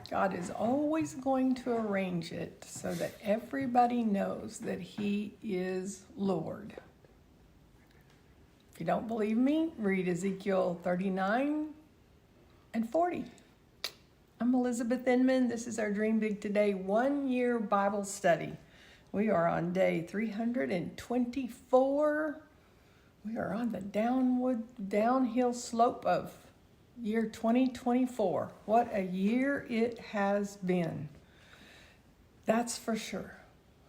God is always going to arrange it so that everybody knows that He is Lord. If you don't believe me, read Ezekiel 39 and 40. I'm Elizabeth Inman. This is our Dream Big Today 1-year Bible study. We are on day 324. We are on the downhill slope of year 2024. What a year it has been. That's for sure.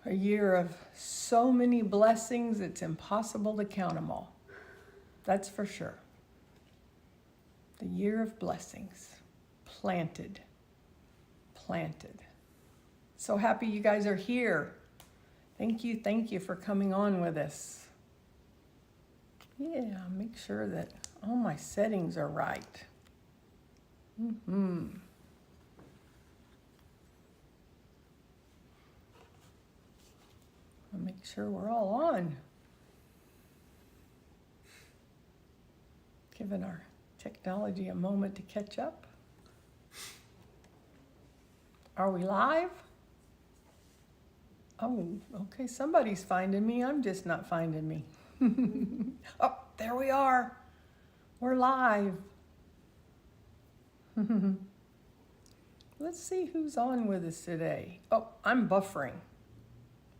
A year of so many blessings, it's impossible to count them all. That's for sure. The year of blessings. Planted. So happy you guys are here. Thank you for coming on with us. Yeah, make sure that all my settings are right. I'll make sure we're all on. Giving our technology a moment to catch up. Are we live? Oh, okay, somebody's finding me. I'm just not finding me. Oh, there we are. We're live. Let's see who's on with us today. Oh, I'm buffering.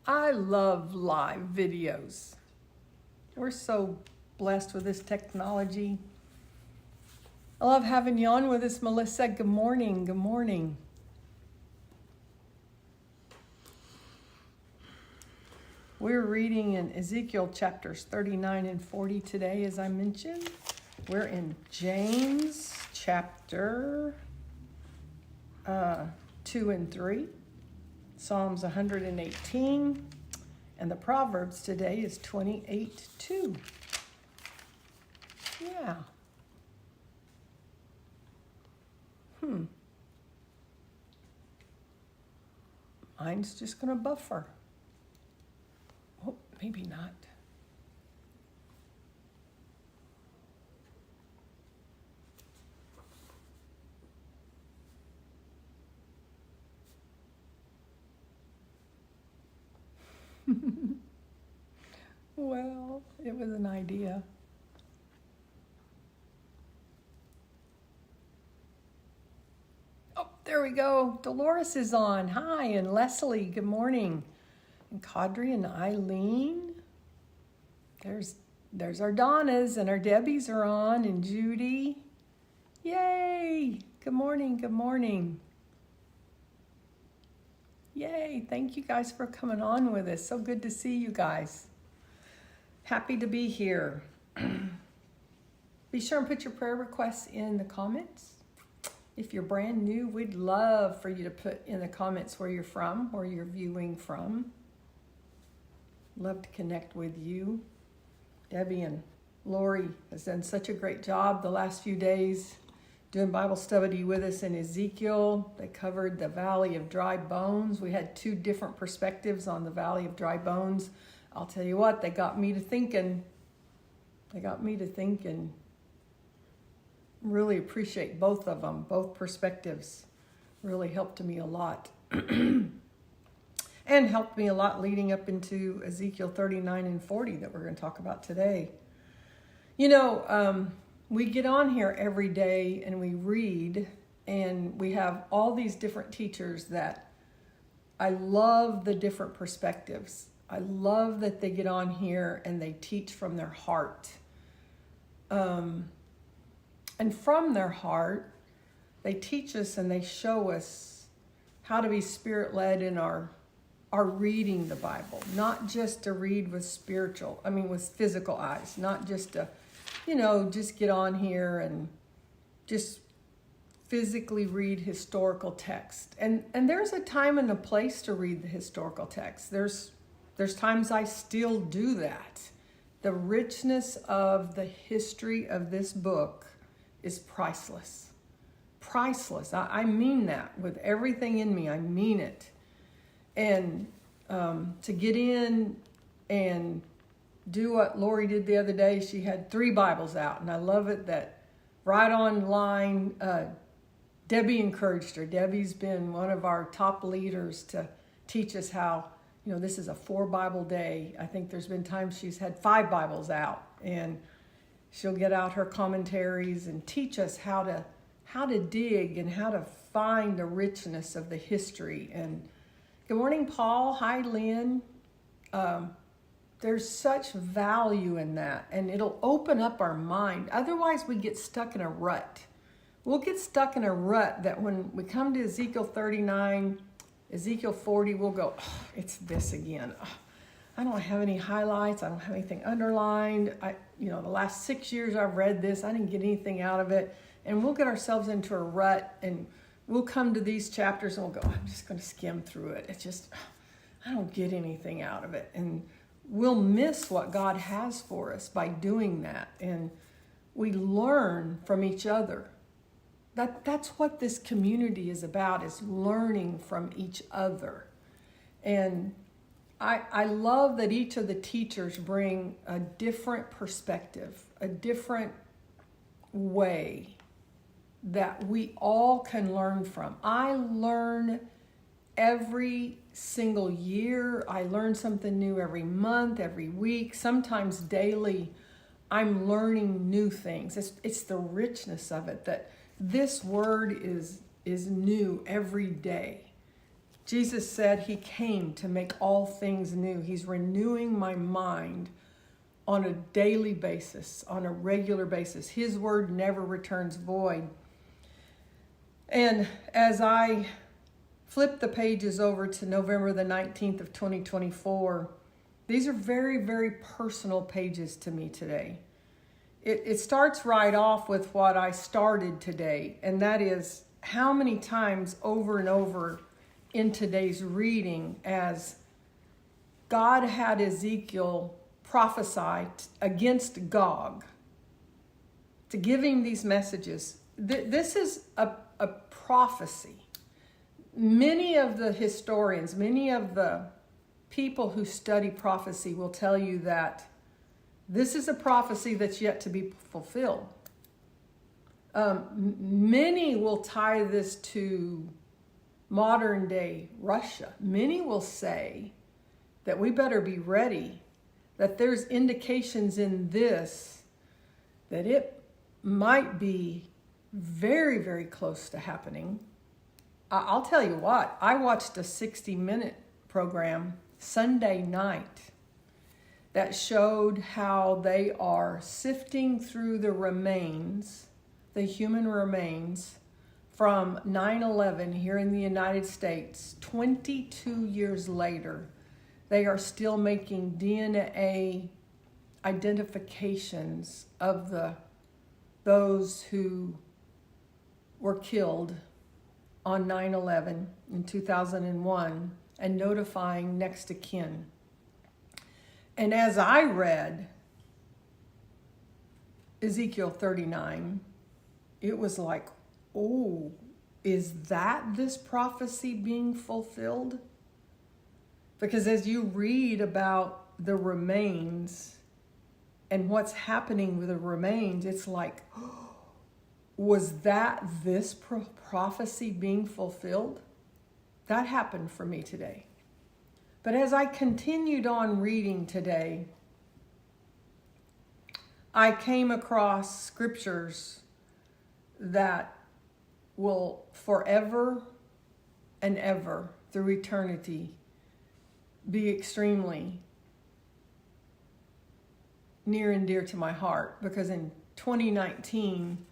I love live videos. We're so blessed with this technology. I love having you on with us, Melissa. Good morning. Good morning. We're reading in Ezekiel chapters 39 and 40 today, as I mentioned. We're in James chapter 2 and 3, Psalms 118, and the Proverbs today is 28:2. Yeah. Mine's just going to buffer. Oh, maybe not. Well, it was an idea. Oh, there we go. Dolores is on. Hi, and Leslie, good morning. And Cadre and Eileen. There's our Donnas, and our Debbies are on, and Judy. Yay! Good morning, good morning. Yay, thank you guys for coming on with us. So good to see you guys. Happy to be here. Be sure and put your prayer requests in the comments. If you're brand new, we'd love for you to put in the comments where you're from, where you're viewing from. Love to connect with you. Debbie and Lori has done such a great job the last few days doing Bible study with us in Ezekiel. They covered the Valley of Dry Bones. We had 2 different perspectives on the Valley of Dry Bones. I'll tell you what, they got me to thinking. Really appreciate both of them. Both perspectives really helped me a lot. And helped me a lot leading up into Ezekiel 39 and 40 that we're going to talk about today. You know, we get on here every day and we read, and we have all these different teachers that I love the different perspectives. I love that they get on here and they teach from their heart. And from their heart, they teach us and they show us how to be Spirit-led in our reading the Bible, not just to read with physical eyes, not just to, just get on here and just physically read historical text. And there's a time and a place to read the historical text. There's times I still do that. The richness of the history of this book is priceless. priceless. I mean that with everything in me. I mean it. And to get in and do what Lori did the other day, she had 3 Bibles out. And I love it that right online, Debbie encouraged her. Debbie's been one of our top leaders to teach us how, this is a 4 Bible day. I think there's been times she's had 5 Bibles out, and she'll get out her commentaries and teach us how to dig and how to find the richness of the history. And good morning, Paul. Hi, Lynn. There's such value in that, and it'll open up our mind. Otherwise, we get stuck in a rut. We'll get stuck in a rut that when we come to Ezekiel 39, Ezekiel 40, we'll go, it's this again. I don't have any highlights. I don't have anything underlined. The last 6 years I've read this. I didn't get anything out of it. And we'll get ourselves into a rut, and we'll come to these chapters and we'll go, I'm just going to skim through it. It's just, I don't get anything out of it. And we'll miss what God has for us by doing that. And we learn from each other. That's what this community is about, is learning from each other. And I love that each of the teachers bring a different perspective, a different way that we all can learn from. I learn every single year. I learn something new every month, every week, sometimes daily. I'm learning new things. It's the richness of it that this word is new every day. Jesus said he came to make all things new. He's renewing my mind on a daily basis, on a regular basis. His word never returns void. And as I flip the pages over to November the 19th of 2024, these are very, very personal pages to me today. It starts right off with what I started today, and that is how many times over and over in today's reading as God had Ezekiel prophesy against Gog, to give him these messages. This is a prophecy. Many of the historians, many of the people who study prophecy will tell you that this is a prophecy that's yet to be fulfilled. Many will tie this to modern day Russia. Many will say that we better be ready, that there's indications in this that it might be very, very close to happening. I'll tell you what, I watched a 60-minute program Sunday night that showed how they are sifting through the remains, the human remains, from 9/11 here in the United States. 22 years later, they are still making DNA identifications of those who were killed on 9/11 in 2001 and notifying next of kin. And as I read Ezekiel 39, it was like, oh, is that this prophecy being fulfilled? Because as you read about the remains and what's happening with the remains, it's like, oh, was that this prophecy being fulfilled? That happened for me today. But as I continued on reading today, I came across scriptures that will forever and ever, through eternity, be extremely near and dear to my heart. Because in 2019,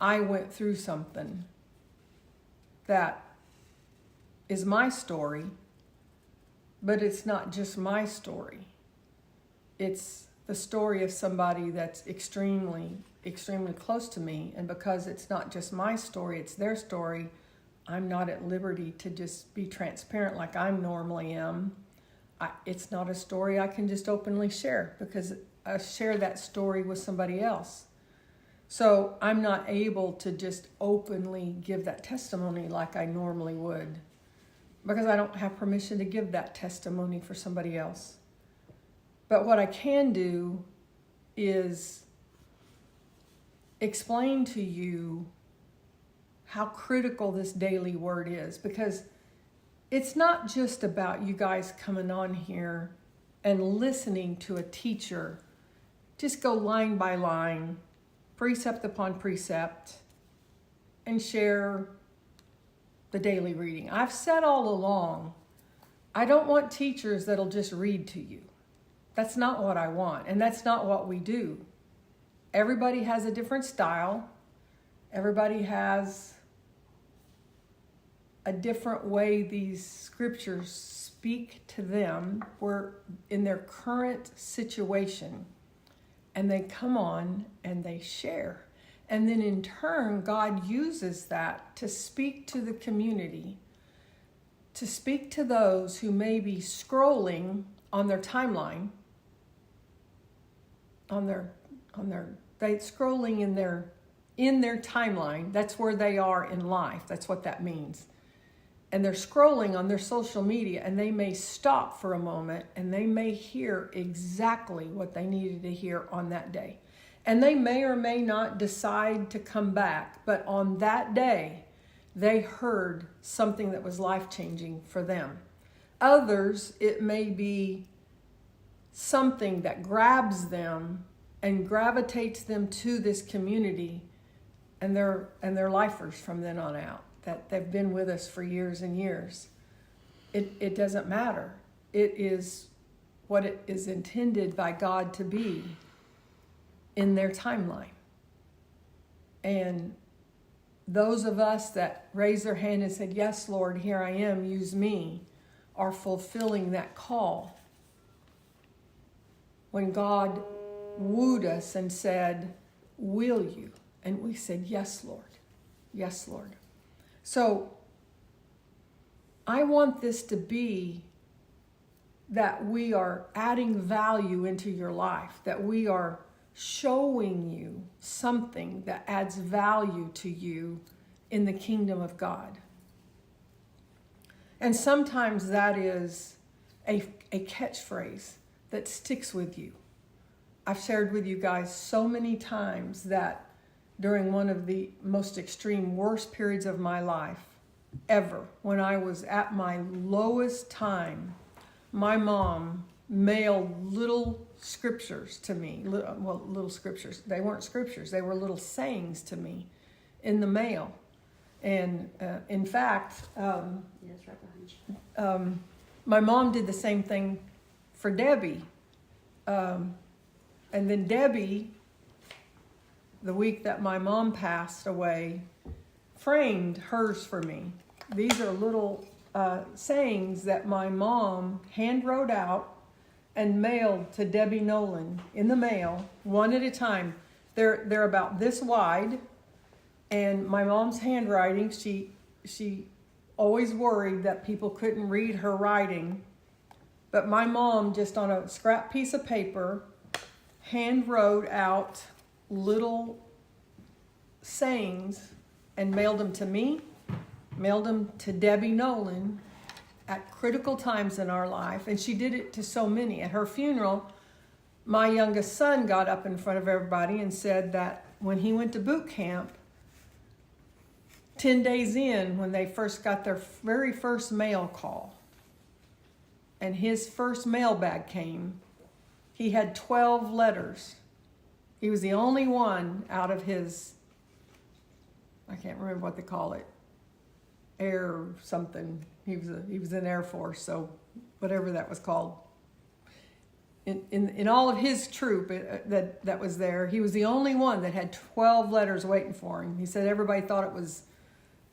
I went through something that is my story, but it's not just my story. It's the story of somebody that's extremely, extremely close to me. And because it's not just my story, it's their story, I'm not at liberty to just be transparent like I normally am. It's not a story I can just openly share, because I share that story with somebody else. So I'm not able to just openly give that testimony like I normally would, because I don't have permission to give that testimony for somebody else. But what I can do is explain to you how critical this daily word is, because it's not just about you guys coming on here and listening to a teacher just go line by line, precept upon precept, and share the daily reading. I've said all along, I don't want teachers that'll just read to you. That's not what I want, and that's not what we do. Everybody has a different style. Everybody has a different way these scriptures speak to them. We're in their current situation, and they come on and they share. And then in turn, God uses that to speak to the community, to speak to those who may be scrolling on their timeline, scrolling in their timeline. That's where they are in life. That's what that means. And they're scrolling on their social media, and they may stop for a moment, and they may hear exactly what they needed to hear on that day. And they may or may not decide to come back, but on that day, they heard something that was life-changing for them. Others, it may be something that grabs them and gravitates them to this community, and they're lifers from then on out, that they've been with us for years and years. It doesn't matter. It is what it is intended by God to be in their timeline. And those of us that raised their hand and said, "Yes, Lord, here I am, use me," are fulfilling that call. When God wooed us and said, "Will you?" And we said, "Yes, Lord. Yes, Lord." So I want this to be that we are adding value into your life, that we are showing you something that adds value to you in the kingdom of God. And sometimes that is a catchphrase that sticks with you. I've shared with you guys so many times that during one of the most extreme, worst periods of my life ever, when I was at my lowest time, my mom mailed little scriptures to me. Little scriptures. They weren't scriptures. They were little sayings to me in the mail. And in fact, Yes, right behind you. my mom did the same thing for Debbie. And then Debbie, the week that my mom passed away, framed hers for me. These are little sayings that my mom hand wrote out and mailed to Debbie Nolan in the mail, one at a time. They're about this wide, and my mom's handwriting, she always worried that people couldn't read her writing, but my mom, just on a scrap piece of paper, hand wrote out little sayings and mailed them to me, mailed them to Debbie Nolan at critical times in our life. And she did it to so many. At her funeral, my youngest son got up in front of everybody and said that when he went to boot camp, 10 days in, when they first got their very first mail call, and his first mailbag came, he had 12 letters. He was the only one out of his, I can't remember what they call it, air something. He was in Air Force, so whatever that was called. In all of his troop that was there, he was the only one that had 12 letters waiting for him. He said everybody thought it was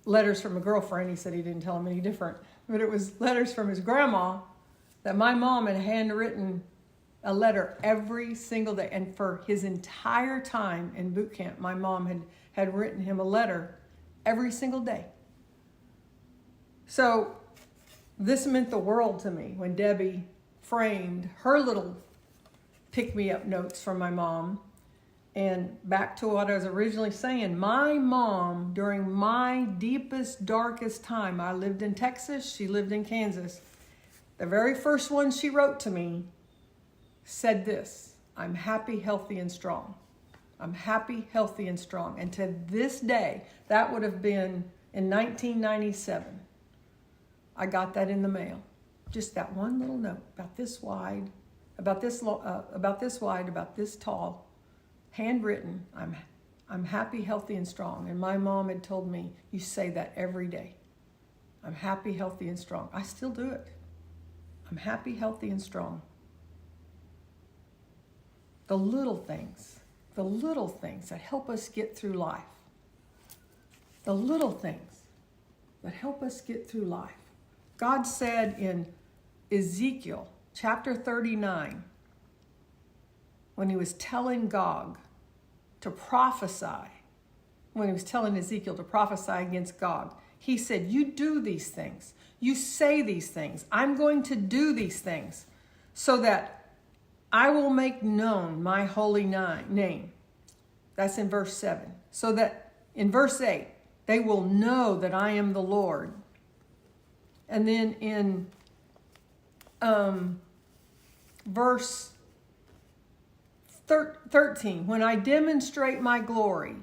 letters from a girlfriend. He said he didn't tell them any different, but it was letters from his grandma, that my mom had handwritten a letter every single day. And for his entire time in boot camp, my mom had written him a letter every single day. So this meant the world to me when Debbie framed her little pick-me-up notes from my mom And back to what I was originally saying, my mom, during my deepest, darkest time, I lived in Texas, she lived in Kansas. The very first one she wrote to me said this: I'm happy, healthy, and strong. I'm happy, healthy, and strong. And to this day, that would have been in 1997. I got that in the mail. Just that one little note, about this wide, about this wide, about this tall, handwritten. I'm happy, healthy, and strong. And my mom had told me, you say that every day. I'm happy, healthy, and strong. I still do it. I'm happy, healthy, and strong. The little things that help us get through life. The little things that help us get through life. God said in Ezekiel chapter 39, when he was telling Gog to prophesy, when he was telling Ezekiel to prophesy against Gog, he said, you do these things. You say these things. I'm going to do these things so that I will make known my holy name. That's in verse 7. So that in verse 8, they will know that I am the Lord. And then in verse 13, when I demonstrate my glory.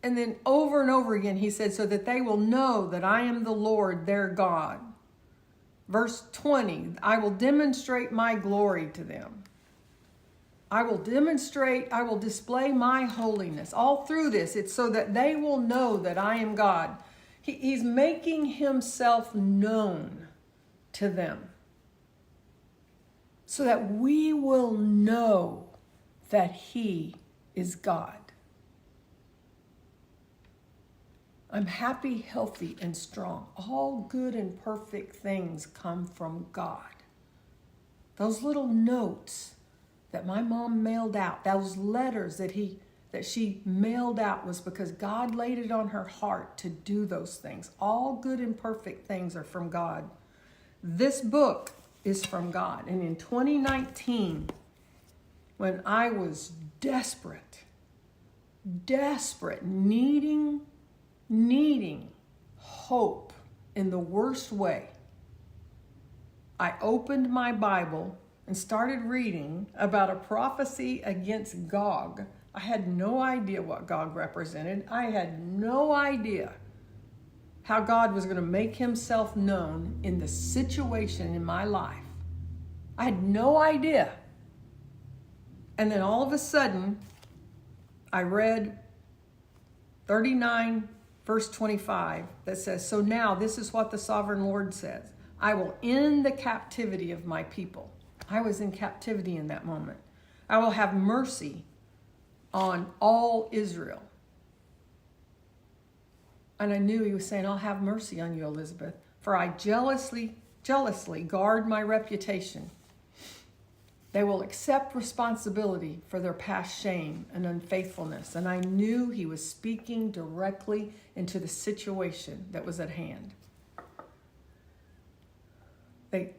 And then over and over again, he said, so that they will know that I am the Lord, their God. Verse 20, I will demonstrate my glory to them. I will display my holiness. All through this, it's so that they will know that I am God. He's making himself known to them, so that we will know that he is God. I'm happy, healthy, and strong. All good and perfect things come from God. Those little notes that my mom mailed out, those letters that she mailed out, was because God laid it on her heart to do those things. All good and perfect things are from God. This book is from God. And in 2019, when I was desperate, needing hope in the worst way, I opened my Bible and started reading about a prophecy against Gog. I had no idea what Gog represented. I had no idea how God was going to make himself known in the situation in my life. I had no idea. And then all of a sudden, I read 39 verse 25 that says, so now this is what the sovereign Lord says. I will end the captivity of my people. I was in captivity in that moment. I will have mercy on all Israel. And I knew he was saying, I'll have mercy on you, Elizabeth, for I jealously guard my reputation. They will accept responsibility for their past shame and unfaithfulness. And I knew he was speaking directly into the situation that was at hand. They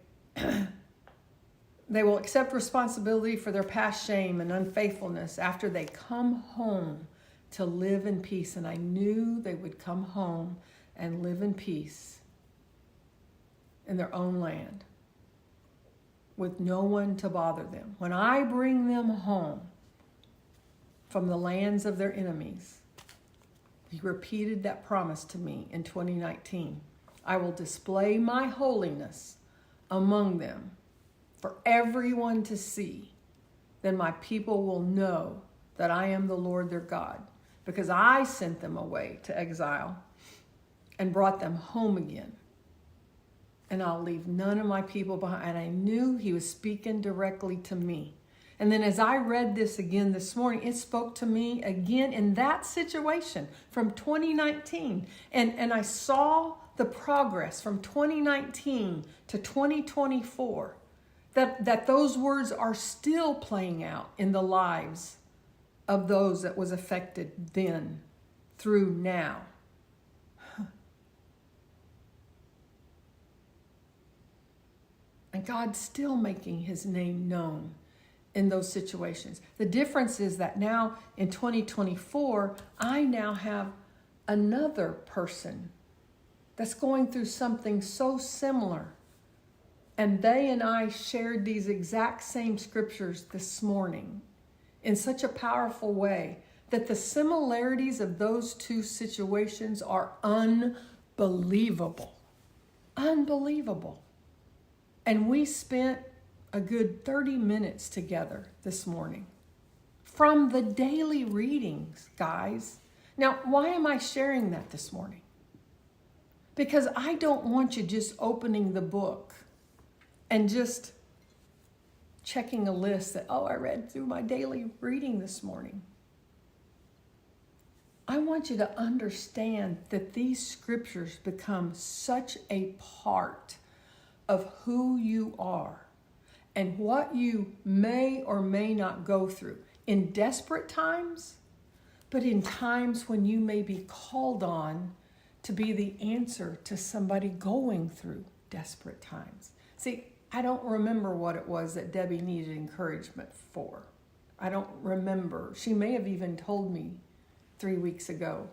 will accept responsibility for their past shame and unfaithfulness after they come home to live in peace. And I knew they would come home and live in peace in their own land, with no one to bother them. When I bring them home from the lands of their enemies, he repeated that promise to me in 2019. I will display my holiness among them for everyone to see. Then my people will know that I am the Lord their God, because I sent them away to exile and brought them home again. And I'll leave none of my people behind. And I knew he was speaking directly to me. And then as I read this again this morning, it spoke to me again in that situation from 2019. And I saw the progress from 2019 to 2024, that those words are still playing out in the lives of those that was affected then through now. And God's still making his name known in those situations. The difference is that now in 2024, I now have another person that's going through something so similar. And they and I shared these exact same scriptures this morning in such a powerful way that the similarities of those two situations are unbelievable. Unbelievable. And we spent a good 30 minutes together this morning from the daily readings, guys. Now, why am I sharing that this morning? Because I don't want you just opening the book and just checking a list that, oh, I read through my daily reading this morning. I want you to understand that these scriptures become such a part of who you are and what you may or may not go through in desperate times, but in times when you may be called on to be the answer to somebody going through desperate times. See, I don't remember what it was that Debbie needed encouragement for. I don't remember. She may have even told me 3 weeks ago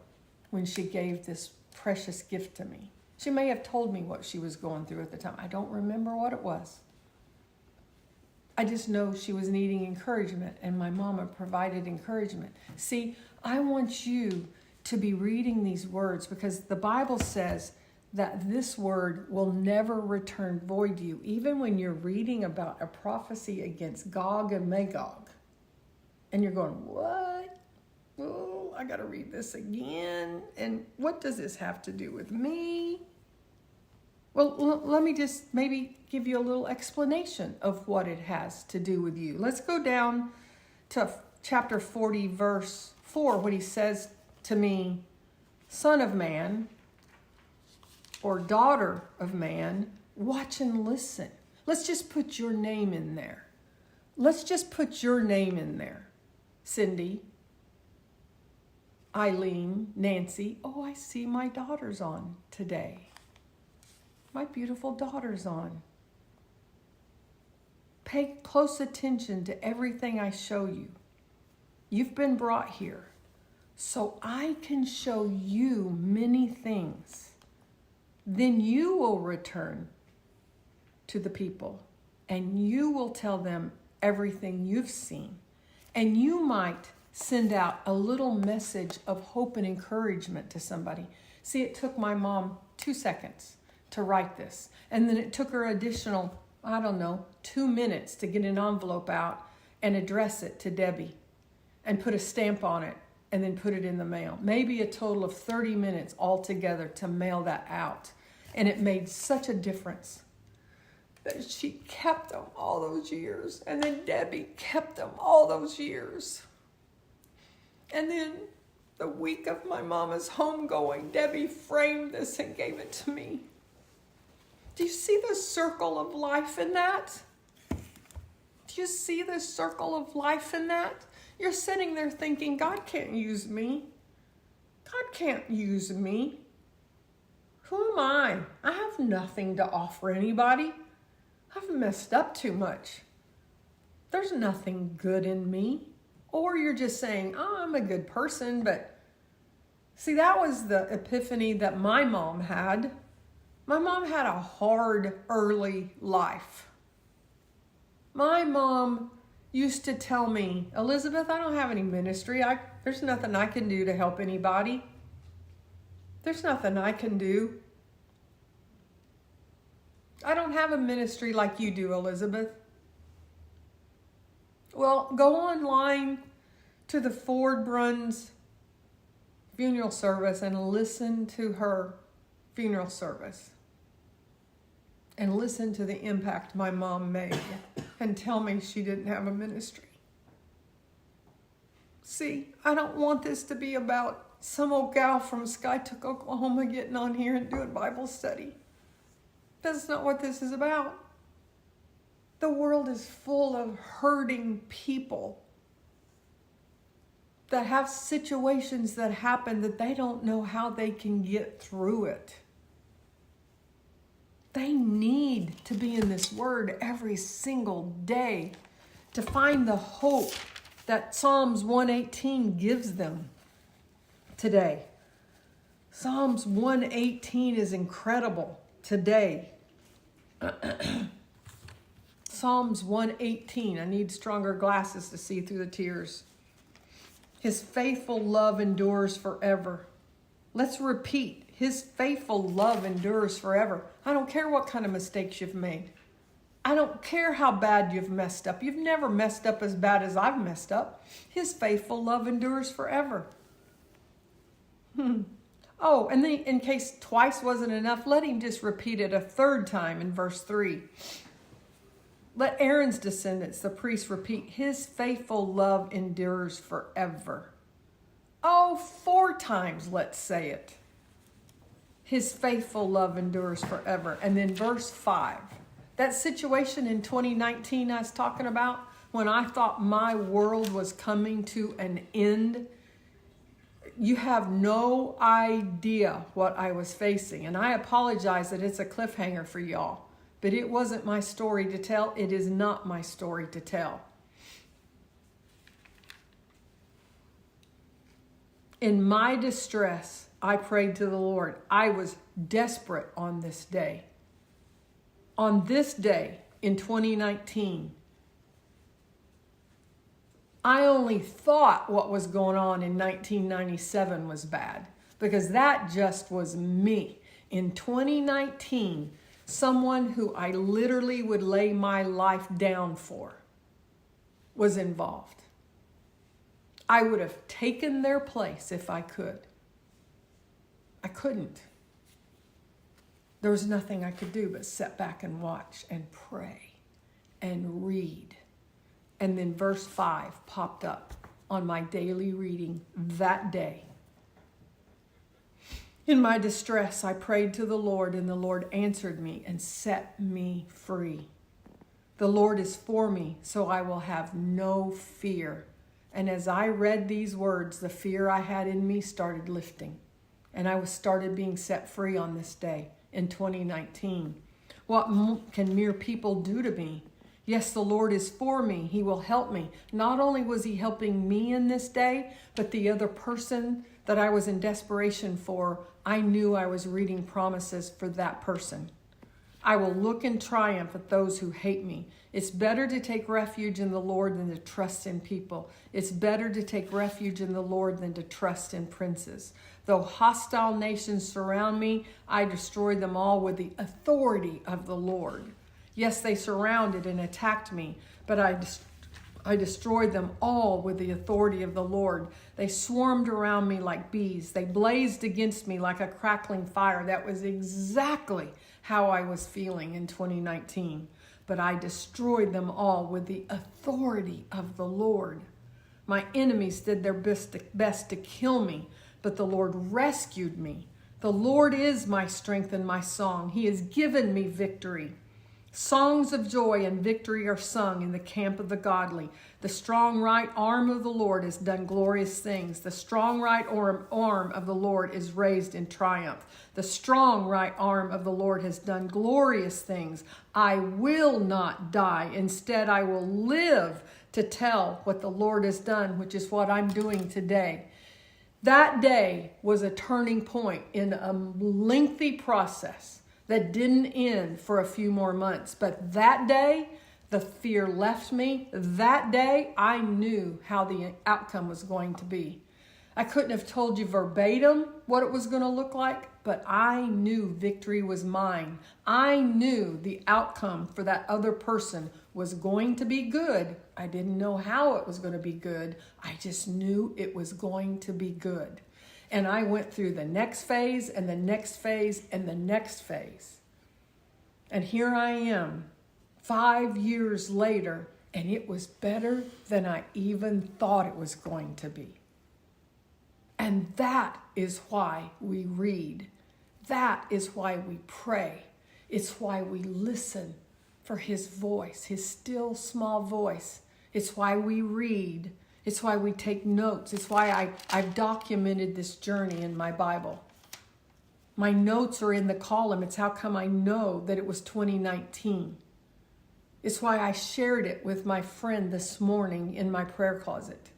when she gave this precious gift to me. She may have told me what she was going through at the time. I don't remember what it was. I just know she was needing encouragement, and my mama provided encouragement. See, I want you to be reading these words because the Bible says that this word will never return void to you, even when you're reading about a prophecy against Gog and Magog. And you're going, what? Oh, I got to read this again. And what does this have to do with me? Well, let me just maybe give you a little explanation of what it has to do with you. Let's go down to chapter 40, verse 4, what he says to me, Son of man, or daughter of man, watch and listen. Let's just put your name in there. Let's just put your name in there. Cindy, Eileen, Nancy. Oh, I see my daughter's on today. My beautiful daughter's on. Pay close attention to everything I show you. You've been brought here so I can show you many things. Then you will return to the people and you will tell them everything you've seen. And you might send out a little message of hope and encouragement to somebody. See, it took my mom 2 seconds to write this. And then it took her additional, 2 minutes to get an envelope out and address it to Debbie and put a stamp on it and then put it in the mail. Maybe a total of 30 minutes altogether to mail that out. And it made such a difference that she kept them all those years. And then Debbie kept them all those years. And then the week of my mama's homegoing, Debbie framed this and gave it to me. Do you see the circle of life in that? Do you see the circle of life in that? You're sitting there thinking, God can't use me. God can't use me. Who am I? I have nothing to offer anybody. I've messed up too much. There's nothing good in me. Or you're just saying, oh, I'm a good person. But see, that was the epiphany that my mom had. My mom had a hard, early life. My mom used to tell me, Elizabeth, I don't have any ministry. There's nothing I can do to help anybody. There's nothing I can do. I don't have a ministry like you do, Elizabeth. Well, go online to the Ford Bruns funeral service and listen to her funeral service. And listen to the impact my mom made and tell me she didn't have a ministry. See, I don't want this to be about some old gal from Skytook, Oklahoma getting on here and doing Bible study. That's not what this is about. The world is full of hurting people that have situations that happen that they don't know how they can get through it. They need to be in this word every single day to find the hope that Psalms 118 gives them today. Psalms 118 is incredible today. Psalms 118. I need stronger glasses to see through the tears. His faithful love endures forever. Let's repeat. His faithful love endures forever. I don't care what kind of mistakes you've made. I don't care how bad you've messed up. You've never messed up as bad as I've messed up. His faithful love endures forever. Oh, and then in case twice wasn't enough, let him just repeat it a third time in verse 3. Let Aaron's descendants, the priests, repeat, his faithful love endures forever. Oh, 4 times, let's say it. His faithful love endures forever. And then verse 5. That situation in 2019 I was talking about, when I thought my world was coming to an end, you have no idea what I was facing. And I apologize that it's a cliffhanger for y'all. But it wasn't my story to tell. It is not my story to tell. In my distress, I prayed to the Lord. I was desperate on this day. On this day in 2019, I only thought what was going on in 1997 was bad, because that just was me. In 2019, someone who I literally would lay my life down for was involved. I would have taken their place if I could. I couldn't. There was nothing I could do but sit back and watch and pray and read. And then verse 5 popped up on my daily reading that day. In my distress, I prayed to the Lord, and the Lord answered me and set me free. The Lord is for me, so I will have no fear. And as I read these words, the fear I had in me started lifting. And I started being set free on this day in 2019. What can mere people do to me? Yes, the Lord is for me. He will help me. Not only was he helping me in this day, but the other person that I was in desperation for, I knew I was reading promises for that person. I will look in triumph at those who hate me. It's better to take refuge in the Lord than to trust in people. It's better to take refuge in the Lord than to trust in princes. Though hostile nations surround me, I destroy them all with the authority of the Lord. Yes, they surrounded and attacked me, but I destroyed them all with the authority of the Lord. They swarmed around me like bees. They blazed against me like a crackling fire. That was exactly how I was feeling in 2019. But I destroyed them all with the authority of the Lord. My enemies did their best to kill me, but the Lord rescued me. The Lord is my strength and my song. He has given me victory. Songs of joy and victory are sung in the camp of the godly. The strong right arm of the Lord has done glorious things. The strong right arm of the Lord is raised in triumph. The strong right arm of the Lord has done glorious things. I will not die. Instead, I will live to tell what the Lord has done, which is what I'm doing today. That day was a turning point in a lengthy process that didn't end for a few more months. But that day, the fear left me. That day, I knew how the outcome was going to be. I couldn't have told you verbatim what it was going to look like, but I knew victory was mine. I knew the outcome for that other person was going to be good. I didn't know how it was going to be good. I just knew it was going to be good. And I went through the next phase and the next phase and the next phase. And here I am 5 years later, and it was better than I even thought it was going to be. And that is why we read. That is why we pray. It's why we listen for his voice, his still small voice. It's why we read. It's why we take notes. It's why I've documented this journey in my Bible. My notes are in the column. It's how come I know that it was 2019. It's why I shared it with my friend this morning in my prayer closet.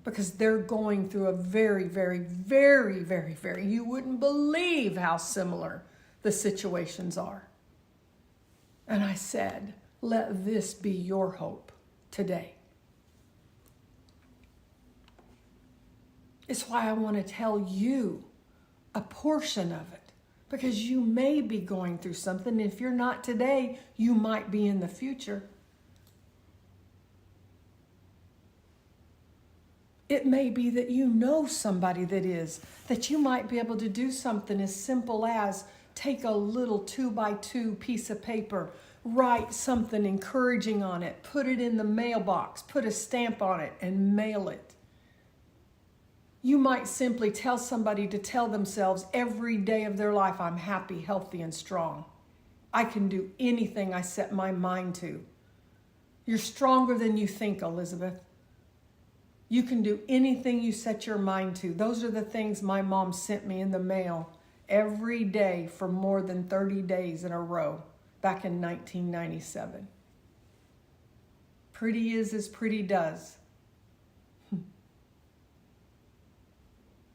Because they're going through a very, very, very, very, very, you wouldn't believe how similar the situations are. And I said, let this be your hope today. It's why I want to tell you a portion of it. Because you may be going through something. If you're not today, you might be in the future. It may be that you know somebody that is, that you might be able to do something as simple as take a little 2x2 piece of paper, write something encouraging on it, put it in the mailbox, put a stamp on it, and mail it. You might simply tell somebody to tell themselves every day of their life, I'm happy, healthy, and strong. I can do anything I set my mind to. You're stronger than you think, Elizabeth. You can do anything you set your mind to. Those are the things my mom sent me in the mail every day for more than 30 days in a row back in 1997. Pretty is as pretty does.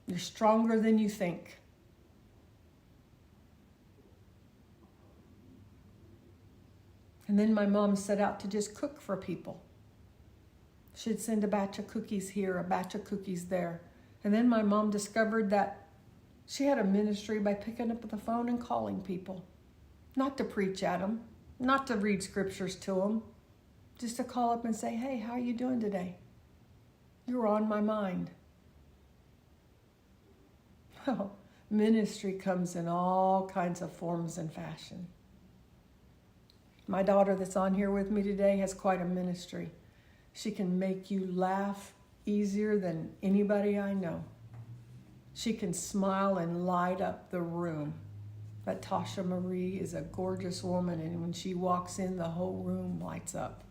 You're stronger than you think. And then my mom set out to just cook for people. She'd send a batch of cookies here, a batch of cookies there. And then my mom discovered that she had a ministry by picking up the phone and calling people. Not to preach at them, not to read scriptures to them, just to call up and say, hey, how are you doing today? You're on my mind. Oh, ministry comes in all kinds of forms and fashion. My daughter that's on here with me today has quite a ministry. She can make you laugh easier than anybody I know. She can smile and light up the room. But Tasha Marie is a gorgeous woman, and when she walks in, the whole room lights up.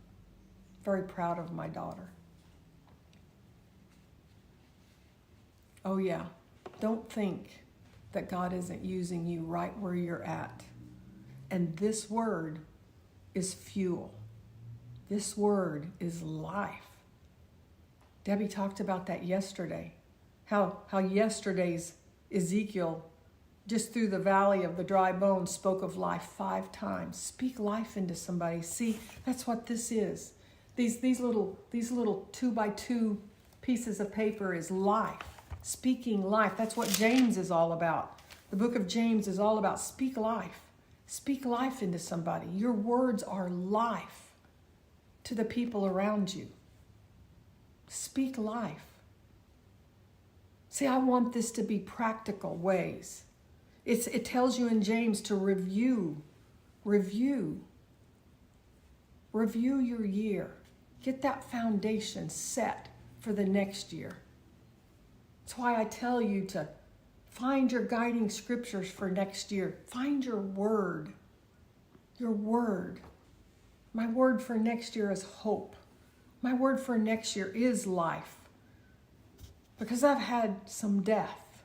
Very proud of my daughter. Oh yeah, don't think that God isn't using you right where you're at. And this word is fuel. This word is life. Debbie talked about that yesterday. How yesterday's Ezekiel, just through the valley of the dry bones, spoke of life 5 times. Speak life into somebody. See, that's what this is. These little 2x2 pieces of paper is life. Speaking life. That's what James is all about. The book of James is all about speak life. Speak life into somebody. Your words are life to the people around you. Speak life. See, I want this to be practical ways. It tells you in James to review your year. Get that foundation set for the next year. That's why I tell you to find your guiding scriptures for next year. Find your word. Your word. My word for next year is hope. My word for next year is life. Because I've had some death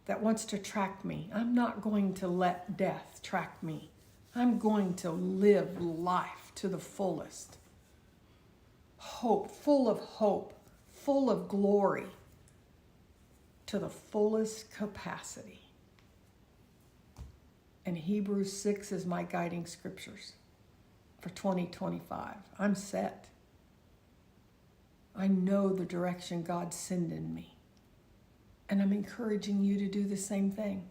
that wants to track me. I'm not going to let death track me. I'm going to live life to the fullest. Hope, full of glory, to the fullest capacity. And Hebrews 6 is my guiding scriptures for 2025. I'm set. I know the direction God's sending me. And I'm encouraging you to do the same thing.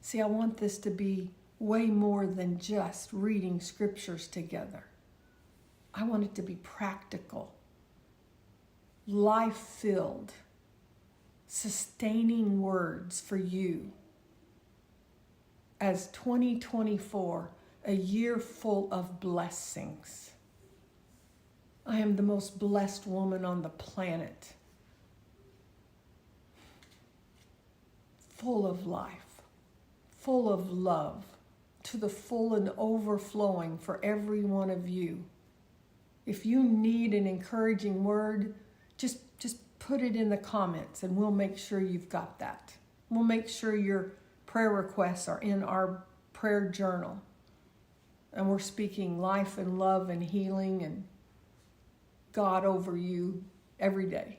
See, I want this to be way more than just reading scriptures together. I want it to be practical, life-filled, sustaining words for you as 2024, a year full of blessings. I am the most blessed woman on the planet. Full of life, full of love, to the full and overflowing for every one of you. If you need an encouraging word, just put it in the comments and we'll make sure you've got that. We'll make sure your prayer requests are in our prayer journal. And we're speaking life and love and healing and God over you every day.